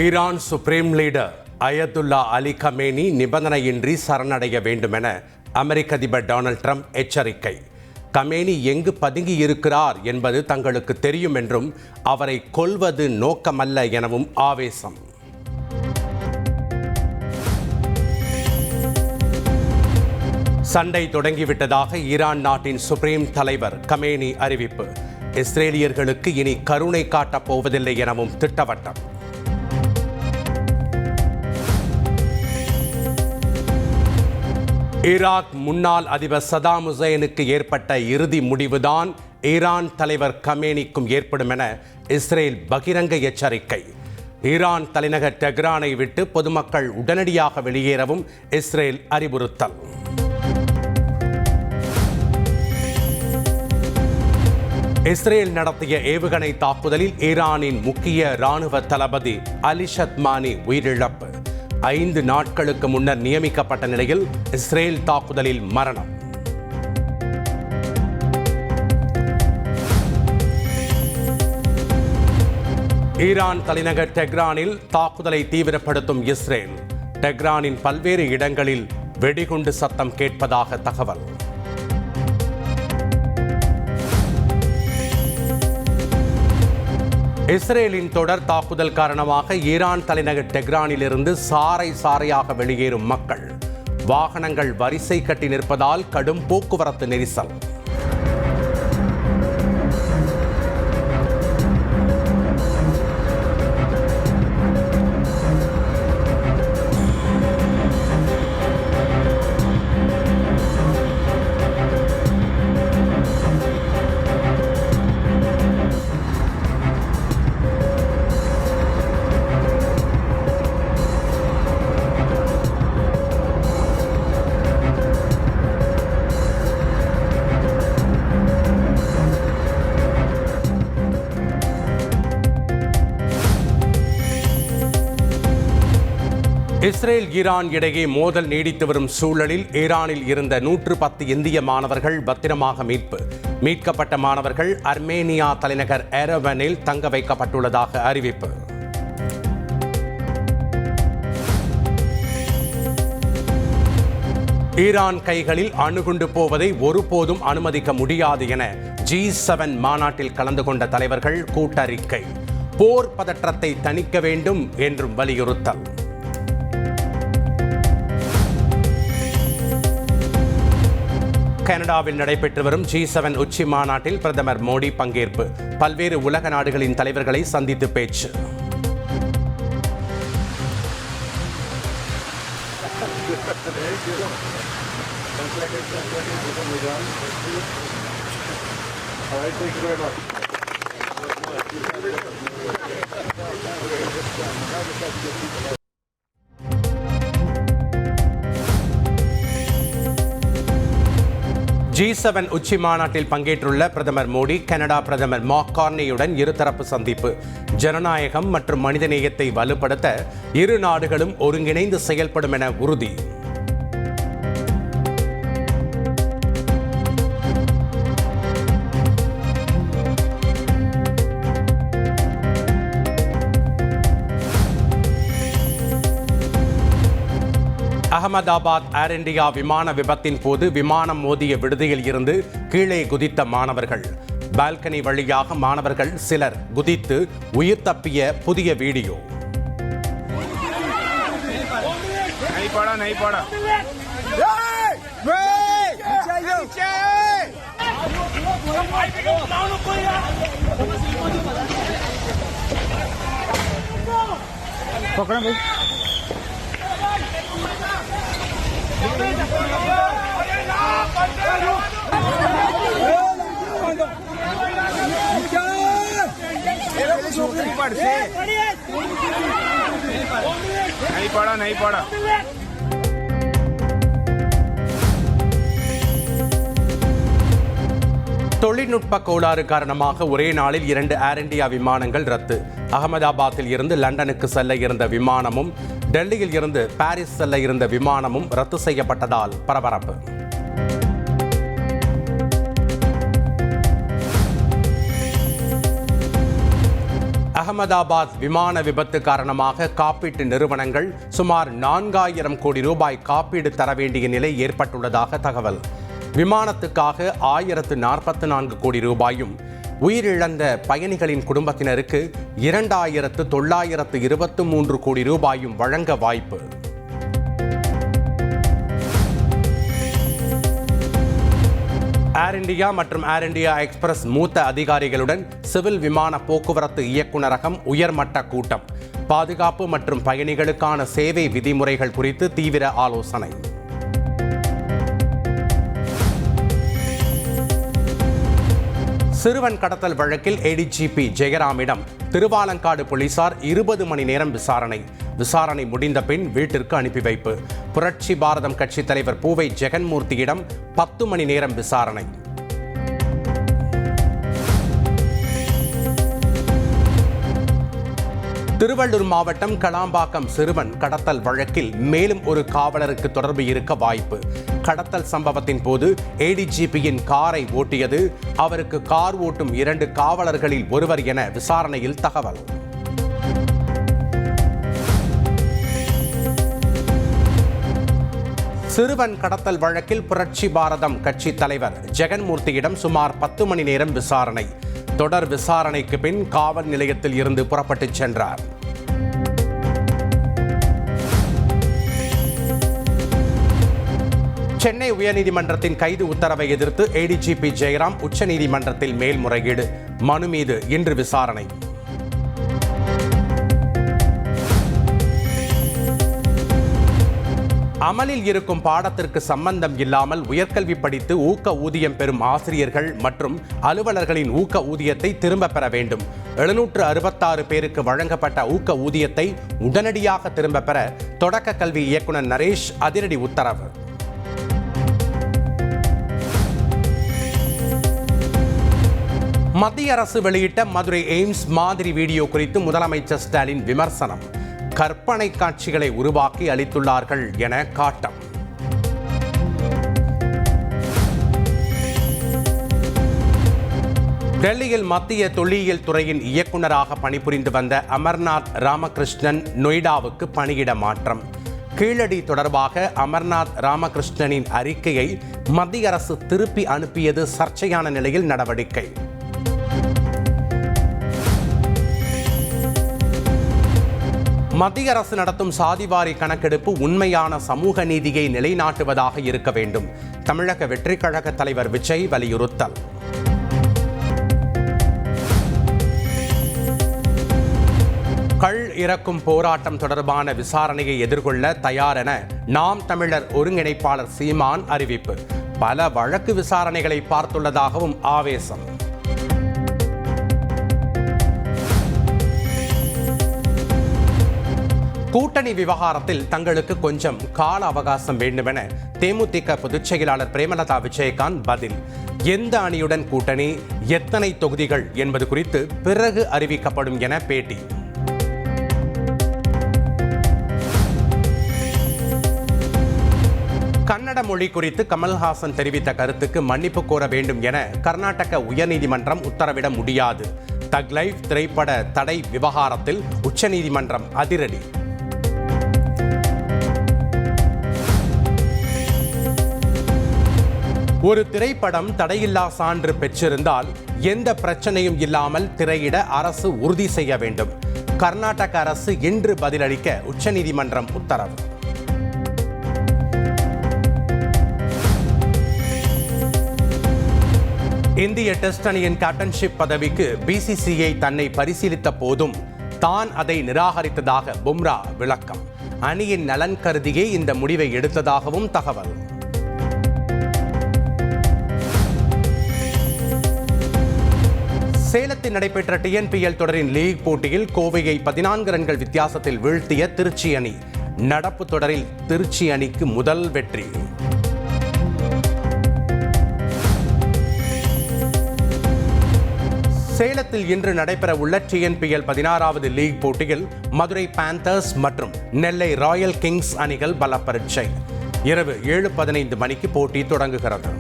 Iran supreme leader Ayatollah Ali Khamenei நிபந்தனையின்றி சரணடைய வேண்டுமென அமெரிக்க அதிபர் டொனால்ட் ட்ரம்ப் எச்சரிக்கை. கமேனி எங்கு பதுங்கி இருக்கிறார் என்பது தங்களுக்கு தெரியும் என்றும் அவரை கொல்வது நோக்கமல்ல எனவும் ஆவேசம். சண்டை தொடங்கிவிட்டதாக ஈரான் நாட்டின் சுப்ரீம் தலைவர் கமேனி அறிவிப்பு. இஸ்ரேலியர்களுக்கு இனி கருணை காட்டப் போவதில்லை எனவும் திட்டவட்டம். ஈராக் முன்னாள் அதிபர் சதாம் ஹுசைனுக்கு ஏற்பட்ட இறுதி முடிவுதான் ஈரான் தலைவர் கமேனிக்கும் ஏற்படும் என இஸ்ரேல் பகிரங்க எச்சரிக்கை. ஈரான் தலைநகர் டெஹ்ரானை விட்டு பொதுமக்கள் உடனடியாக வெளியேறவும் இஸ்ரேல் அறிவுறுத்தல். இஸ்ரேல் நடத்திய ஏவுகணை தாக்குதலில் ஈரானின் முக்கிய இராணுவ தளபதி அலி ஷத்மானி உயிரிழப்பு. 5 நாட்களுக்கு முன்னர் நியமிக்கப்பட்ட நிலையில் இஸ்ரேல் தாக்குதலில் மரணம். ஈரான் தலைநகர் டெஹ்ரானில் தாக்குதலை தீவிரப்படுத்தும் இஸ்ரேல். டெஹ்ரானின் பல்வேறு இடங்களில் வெடிகுண்டு சத்தம் கேட்பதாக தகவல். இஸ்ரேலின் தொடர் தாக்குதல் காரணமாக ஈரான் தலைநகர் டெஹ்ரானில் இருந்து சாறை சாறையாக வெளியேறும் மக்கள். வாகனங்கள் வரிசை கட்டி நிற்பதால் கடும் போக்குவரத்து நெரிசல். இஸ்ரேல் ஈரான் இடையே மோதல் நீடித்து வரும் சூழலில் ஈரானில் இருந்த 110 இந்திய மாணவர்கள் பத்திரமாக மீட்கப்பட்ட மாணவர்கள் அர்மேனியா தலைநகர் எரெவனில் தங்க வைக்கப்பட்டுள்ளதாக அறிவிப்பு. ஈரான் கைகளில் அணுகுண்டு போவதை ஒருபோதும் அனுமதிக்க முடியாது என G7 மாநாட்டில் கலந்து கொண்ட தலைவர்கள் கூட்டறிக்கை. போர் பதற்றத்தை தணிக்க வேண்டும் என்றும் வலியுறுத்தல். கனடாவில் நடைபெற்று வரும் G7 உச்சி மாநாட்டில் பிரதமர் மோடி பங்கேற்பு. பல்வேறு உலக நாடுகளின் தலைவர்களை சந்தித்து பேச்சு. G7 உச்சி மாநாட்டில் பங்கேற்றுள்ள பிரதமர் மோடி கனடா பிரதமர் மார்க் கார்னியுடன் இருதரப்பு சந்திப்பு. ஜனநாயகம் மற்றும் மனிதநேயத்தை வலுப்படுத்த இரு நாடுகளும் ஒருங்கிணைந்து செயல்படும் என உறுதி. அகமதாபாத் ஏர் இந்தியா விமான விபத்தின் போது விமானம் மோதிய விடுதியில் இருந்து கீழே குதித்த மாணவர்கள். பால்கனி வழியாக மாணவர்கள் சிலர் குதித்து உயிர் தப்பிய புதிய வீடியோ. नहीं पड़ा தொழில்நுட்ப கோளாறு காரணமாக ஒரே நாளில் 2 ஏர் இந்தியா விமானங்கள் ரத்து. அகமதாபாத்தில் இருந்து லண்டனுக்கு செல்ல இருந்த விமானமும் டெல்லியில் இருந்து பாரிஸ் செல்ல இருந்த விமானமும் ரத்து செய்யப்பட்டதால் பரபரப்பு. அகமதாபாத் விமான விபத்து காரணமாக காப்பீட்டு நிறுவனங்கள் சுமார் 4000 கோடி ரூபாய் காப்பீடு தர வேண்டிய நிலை ஏற்பட்டுள்ளதாக தகவல். விமானத்துக்காக 1044 கோடி ரூபாயும், உயிரிழந்த பயணிகளின் குடும்பத்தினருக்கு 2923 கோடி ரூபாயும் வழங்க வாய்ப்பு. ஏர் இந்தியா மற்றும் ஏர் இந்தியா எக்ஸ்பிரஸ் மூத்த அதிகாரிகளுடன் சிவில் விமான போக்குவரத்து இயக்குநரகம் உயர்மட்ட கூட்டம். பாதுகாப்பு மற்றும் பயணிகளுக்கான சேவை விதிமுறைகள் குறித்து தீவிர ஆலோசனை. சிறுவன் கடத்தல் வழக்கில் ஏடிஜிபி ஜெயராமிடம் திருவாலங்காடு போலீசார் 20 மணி நேரம் விசாரணை முடிந்த பின் வீட்டிற்கு அனுப்பி வைப்பு. புரட்சி பாரதம் கட்சித் தலைவர் பூவை ஜெகன்மூர்த்தியிடம் 10 மணி நேரம் விசாரணை. திருவள்ளூர் மாவட்டம் களாம்பாக்கம் சிறுவன் கடத்தல் வழக்கில் மேலும் ஒரு காவலருக்கு தொடர்பு இருக்க வாய்ப்பு. கடத்தல் சம்பவத்தின் போது ஏடிஜிபியின் காரை ஓட்டியது அவருக்கு கார் ஓட்டும் 2 காவலர்களில் ஒருவர் என விசாரணையில் தகவல். சிறுவன் கடத்தல் வழக்கில் புரட்சி பாரதம் கட்சி தலைவர் ஜெகன்மூர்த்தியிடம் சுமார் 10 மணி நேரம் விசாரணை. தொடர் விசாரணைக்கு பின் காவல் நிலையத்தில் இருந்து புறப்பட்டுச் சென்றார். சென்னை உயர்நீதிமன்றத்தின் கைது உத்தரவை எதிர்த்து ஏடிஜிபி ஜெயராம் உச்சநீதிமன்றத்தில் மேல்முறையீடு. மனு மீது இன்று விசாரணை. அமலில் இருக்கும் பாடத்திற்கு சம்பந்தம் இல்லாமல் உயர்கல்வி படித்து ஊக்க ஊதியம் பெறும் ஆசிரியர்கள் மற்றும் அலுவலர்களின் ஊக்க ஊதியத்தை திரும்ப பெற வேண்டும். 766 பேருக்கு வழங்கப்பட்ட ஊக்க ஊதியத்தை உடனடியாக திரும்ப பெற தொடக்க கல்வி இயக்குநர் நரேஷ் அதிரடி உத்தரவு. மத்திய அரசு வெளியிட்ட மதுரை எய்ம்ஸ் மாதிரி வீடியோ குறித்து முதலமைச்சர் ஸ்டாலின் விமர்சனம். கற்பனை காட்சிகளை உருவாக்கி அளித்துள்ளார்கள் என காட்டம். டெல்லியில் மத்திய தொல்லியல் துறையின் இயக்குநராக பணிபுரிந்து வந்த அமர்நாத் ராமகிருஷ்ணன் நொய்டாவுக்கு பணியிட மாற்றம். கீழடி தொடர்பாக அமர்நாத் ராமகிருஷ்ணனின் அறிக்கையை மத்திய அரசு திருப்பி அனுப்பியது சர்ச்சையான நிலையில் நடவடிக்கை. மத்திய அரசு நடத்தும் சாதிவாரி கணக்கெடுப்பு உண்மையான சமூக நீதியை நிலைநாட்டுவதாக இருக்க வேண்டும். தமிழக வெற்றிக் கழக தலைவர் விஜய் வலியுறுத்தல். கள் இறக்கும் போராட்டம் தொடர்பான விசாரணையை எதிர்கொள்ள தயார் என நாம் தமிழர் ஒருங்கிணைப்பாளர் சீமான் அறிவிப்பு. பல வழக்கு விசாரணைகளை பார்த்துள்ளதாகவும் ஆவேசம். கூட்டணி விவகாரத்தில் தங்களுக்கு கொஞ்சம் கால அவகாசம் வேண்டுமென தேமுதிக பொதுச் செயலாளர் பிரேமலதா விஜயகாந்த் பதில். எந்த அணியுடன் கூட்டணி, எத்தனை தொகுதிகள் என்பது குறித்து பிறகு அறிவிக்கப்படும் என பேட்டி. கன்னட மொழி குறித்து கமல்ஹாசன் தெரிவித்த கருத்துக்கு மன்னிப்பு கோர வேண்டும் என கர்நாடக உயர்நீதிமன்றம் உத்தரவிட முடியாது. தக் லைஃப் திரைப்பட தடை விவகாரத்தில் உச்சநீதிமன்றம் அதிரடி. ஒரு திரைப்படம் தடையில்லா சான்று பெற்றிருந்தால் எந்த பிரச்சனையும் இல்லாமல் திரையிட அரசு உறுதி செய்ய வேண்டும். கர்நாடக அரசு இன்று பதிலளிக்க உச்சநீதிமன்றம் உத்தரவு. இந்திய டெஸ்ட் அணியின் கேப்டன்ஷிப் பதவிக்கு பிசிசிஐ தன்னை பரிசீலித்த போதும் தான் அதை நிராகரித்ததாக பும்ரா விளக்கம். அணியின் நலன் கருதியே இந்த முடிவை எடுத்ததாகவும் தகவல். சேலத்தில் நடைபெற்ற டிஎன்பிஎல் தொடரின் லீக் போட்டியில் கோவையை 14 ரன்கள் வித்தியாசத்தில் வீழ்த்திய திருச்சி அணி. நடப்பு தொடரில் திருச்சி அணிக்கு முதல் வெற்றி. சேலத்தில் இன்று நடைபெற உள்ள டிஎன்பிஎல் 16வது லீக் போட்டியில் மதுரை பேந்தர்ஸ் மற்றும் நெல்லை ராயல் கிங்ஸ் அணிகள் பல பரீட்சை. இரவு 7:15 மணிக்கு போட்டி தொடங்குகிறது.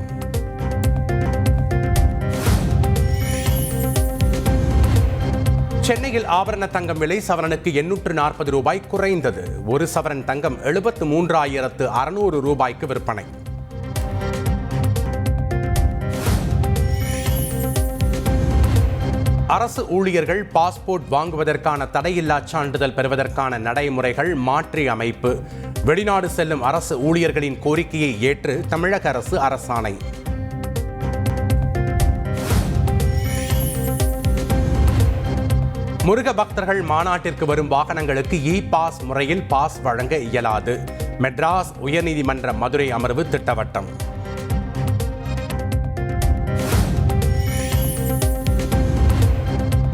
சென்னையில் ஆபரண தங்கம் விலை சவரனுக்கு 840 ரூபாய் குறைந்தது. ஒரு சவரன் தங்கம் 73,600 ரூபாய்க்கு விற்பனை. அரசு ஊழியர்கள் பாஸ்போர்ட் வாங்குவதற்கான தடையில்லா சான்றிதழ் பெறுவதற்கான நடைமுறைகள் மாற்றி அமைப்பு. வெளிநாடு செல்லும் அரசு ஊழியர்களின் கோரிக்கையை ஏற்று தமிழக அரசு அரசாணை. முருக பக்தர்கள் மாநாட்டிற்கு வரும் வாகனங்களுக்கு பாஸ் முறையில் பாஸ் வழங்க இயலாது. மெட்ராஸ் உயர்நீதிமன்ற மதுரை அமர்வு திட்டவட்டம்.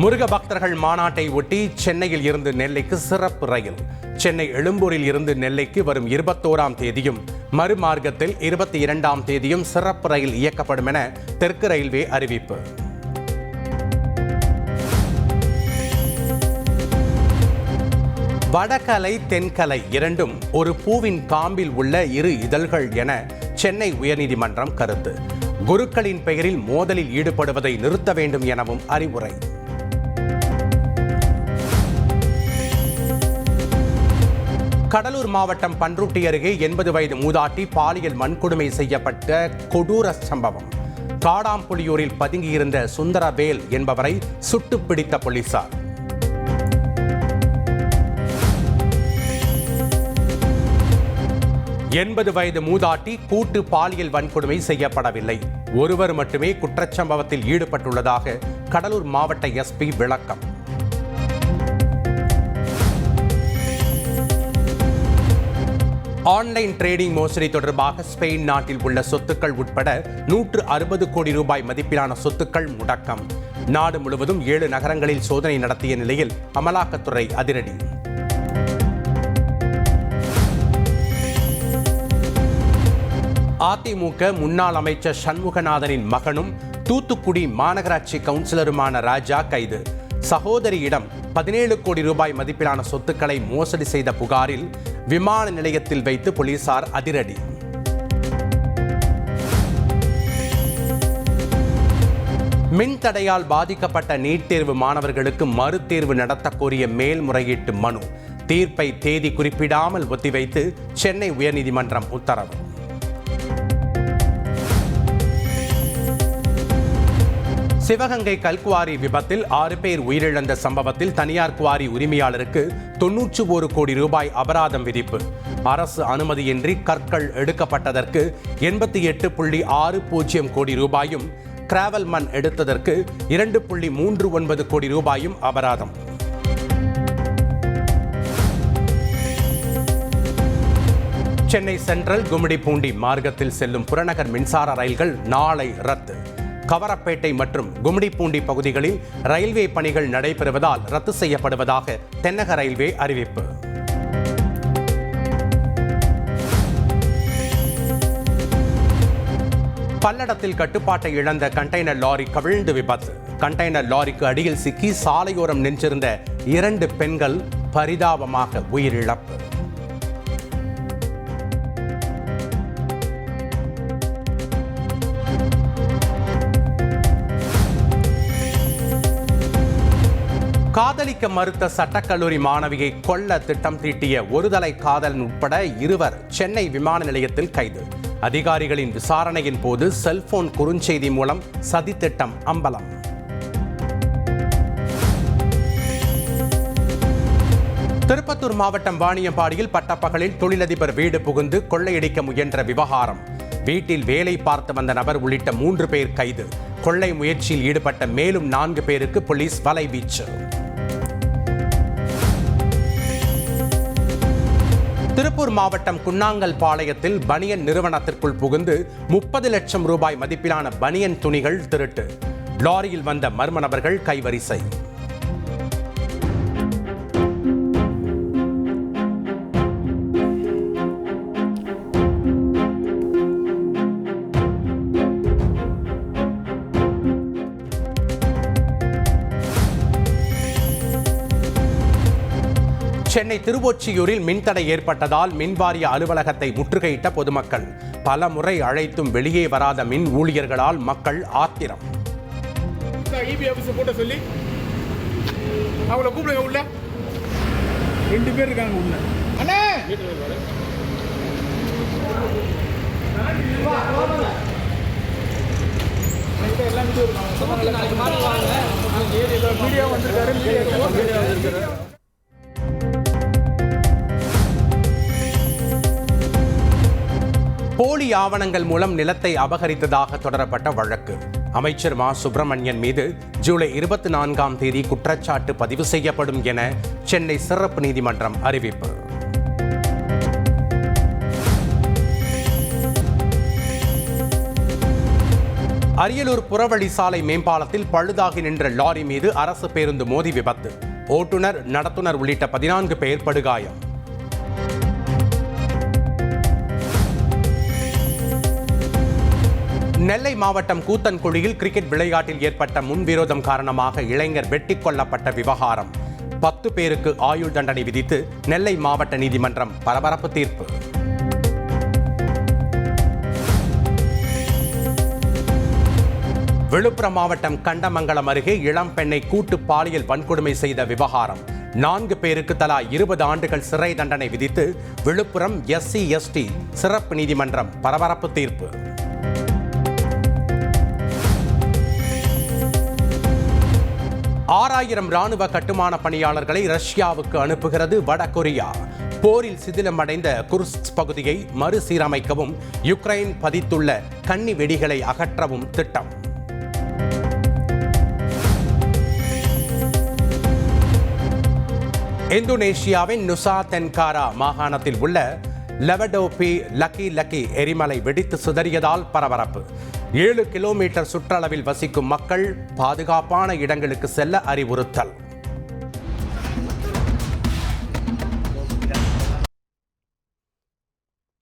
முருக பக்தர்கள் மாநாட்டை ஒட்டி சென்னையில் இருந்து நெல்லைக்கு சிறப்பு ரயில். சென்னை எழும்பூரில் இருந்து நெல்லைக்கு வரும் 21ஆம் தேதியும் மறுமார்க்கத்தில் 22ஆம் தேதியும் சிறப்பு ரயில் இயக்கப்படும் என தெற்கு ரயில்வே அறிவிப்பு. வடகலை தென்கலை இரண்டும் ஒரு பூவின் காம்பில் உள்ள இரு இதழ்கள் என சென்னை உயர்நீதிமன்றம் கருத்து. குருக்களின் பெயரில் மோதலில் ஈடுபடுவதை நிறுத்த வேண்டும் எனவும் அறிவுரை. கடலூர் மாவட்டம் பன்ருட்டி அருகே 80 வயது மூதாட்டி பாலியல் வன்கொடுமை செய்யப்பட்ட கொடூர சம்பவம். காடாம்புலியூரில் பதுங்கியிருந்த சுந்தரவேல் என்பவரை சுட்டு பிடித்த போலீசார். 80 வயது மூதாட்டி கூட்டு பாலியல் வன்கொடுமை செய்யப்படவில்லை. ஒருவர் மட்டுமே குற்றச்சம்பவத்தில் ஈடுபட்டுள்ளதாக கடலூர் மாவட்ட எஸ்பி விளக்கம். ஆன்லைன் ட்ரேடிங் மோசடி தொடர்பாக ஸ்பெயின் நாட்டில் உள்ள சொத்துக்கள் உட்பட 160 கோடி ரூபாய் மதிப்பிலான சொத்துக்கள் முடக்கம். நாடு முழுவதும் 7 நகரங்களில் சோதனை நடத்திய நிலையில் அமலாக்கத்துறை அதிரடி. அதிமுக முன்னாள் அமைச்சர் சண்முகநாதனின் மகனும் தூத்துக்குடி மாநகராட்சி கவுன்சிலருமான ராஜா கைது. சகோதரியிடம் 17 கோடி ரூபாய் மதிப்பிலான சொத்துக்களை மோசடி செய்த புகாரில் விமான நிலையத்தில் வைத்து போலீசார் அதிரடி. மின்தடையால் பாதிக்கப்பட்ட நீட் தேர்வு மாணவர்களுக்கு மறுதேர்வு நடத்த கோரிய மேல்முறையீட்டு மனு. தீர்ப்பை தேதி குறிப்பிடாமல் ஒத்திவைத்து சென்னை உயர்நீதிமன்றம் உத்தரவு. சிவகங்கை கல்குவாரி விபத்தில் 6 பேர் உயிரிழந்த சம்பவத்தில் தனியார் குவாரி உரிமையாளருக்கு 91 கோடி ரூபாய் அபராதம் விதிப்பு. அரசு அனுமதியின்றி கற்கள் எடுக்கப்பட்டதற்கு 88.60 கோடி ரூபாயும், கிராவல் மண் எடுத்ததற்கு 2.39 கோடி ரூபாயும் அபராதம். சென்னை சென்ட்ரல் கும்மிடிப்பூண்டி மார்க்கத்தில் செல்லும் புறநகர் மின்சார ரயில்கள் நாளை ரத்து. கவரப்பேட்டை மற்றும் கும்மிடிப்பூண்டி பகுதிகளில் ரயில்வே பணிகள் நடைபெறுவதால் ரத்து செய்யப்படுவதாக தென்னக ரயில்வே அறிவிப்பு. பல்லடத்தில் கட்டுப்பாட்டை இழந்த கண்டெய்னர் லாரி கவிழ்ந்து விபத்து. கண்டெய்னர் லாரிக்கு அடியில் சிக்கி சாலையோரம் நின்றிருந்த 2 பெண்கள் பரிதாபமாக உயிரிழப்பு. காதலிக்க மறுத்த சட்டக்கல்லூரி மாணவியை கொல்ல திட்டம் தீட்டிய ஒருதலை காதலன் உட்பட 2 சென்னை விமான நிலையத்தில் கைது. அதிகாரிகளின் விசாரணையின் போது செல்போன் குறுஞ்செய்தி மூலம் சதித்திட்டம் அம்பலம். திருப்பத்தூர் மாவட்டம் வாணியம்பாடியில் பட்டப்பகலில் தொழிலதிபர் வீடு புகுந்து கொள்ளையடிக்க முயன்ற விவகாரம். வீட்டில் வேலை பார்த்து வந்த நபர் உள்ளிட்ட 3 பேர் கைது. கொள்ளை முயற்சியில் ஈடுபட்ட மேலும் 4 பேருக்கு போலீஸ் வலைவீச்சு. திருப்பூர் மாவட்டம் குன்னாங்கல் பாளையத்தில் பனியன் நிறுவனத்திற்குள் புகுந்து 30 லட்சம் ரூபாய் மதிப்பிலான பனியன் துணிகள் திருட்டு. லாரியில் வந்த மர்ம நபர்கள் கைவரிசை. சென்னை திருவொற்றியூரில் மின்தடை ஏற்பட்டதால் மின்வாரிய அலுவலகத்தை முற்றுகையிட்ட பொதுமக்கள். பல முறை அழைத்தும் வெளியே வராத மின் ஊழியர்களால் மக்கள் ஆத்திரம். அவங்கள கூப்பிடுங்க உள்ள. 2 பேர் இருக்காங்க உள்ள. அண்ணே மீடியா வந்திருக்காரு. போலி ஆவணங்கள் மூலம் நிலத்தை அபகரித்ததாக தொடரப்பட்ட வழக்கு. அமைச்சர் மா சுப்பிரமணியன் மீது ஜூலை 24ஆம் தேதி குற்றச்சாட்டு பதிவு செய்யப்படும் என சென்னை சிறப்பு நீதிமன்றம் அறிவிப்பு. அரியலூர் புறவழி சாலை மேம்பாலத்தில் பழுதாகி நின்ற லாரி மீது அரசு பேருந்து மோதி விபத்து. ஓட்டுநர், நடத்துனர் உள்ளிட்ட 14 பேர் படுகாயம். நெல்லை மாவட்டம் கூத்தன்குழியில் கிரிக்கெட் விளையாட்டில் ஏற்பட்ட முன்விரோதம் காரணமாக இளைஞர் வெட்டிக் கொல்லப்பட்ட விவகாரம். 10 பேருக்கு ஆயுள் தண்டனை விதித்து நெல்லை மாவட்ட நீதிமன்றம் பரபரப்பு தீர்ப்பு. விழுப்புரம் மாவட்டம் கண்டமங்கலம் அருகே இளம் பெண்ணை கூட்டு பாலியல் வன்கொடுமை செய்த விவகாரம். 4 பேருக்கு தலா 20 ஆண்டுகள் சிறை தண்டனை விதித்து விழுப்புரம் SC/ST சிறப்பு நீதிமன்றம் பரபரப்பு தீர்ப்பு. ஆறாயிரம் ராணுவ கட்டுமான பணியாளர்களை ரஷ்யாவுக்கு அனுப்புகிறது வடகொரியா. போரில் சிதிலமடைந்த குர்ஸ்க் பகுதியை மறுசீரமைக்கவும் யுக்ரைன் பதித்துள்ள கன்னி வெடிகளை அகற்றவும் திட்டம். இந்தோனேஷியாவின் நுசா தென்காரா மாகாணத்தில் உள்ள லெவடோபி லக்கி எரிமலை வெடித்து சிதறியதால் பரபரப்பு. 7 கிலோமீட்டர் சுற்றளவில் வசிக்கும் மக்கள் பாதுகாப்பான இடங்களுக்கு செல்ல அறிவுறுத்தல்.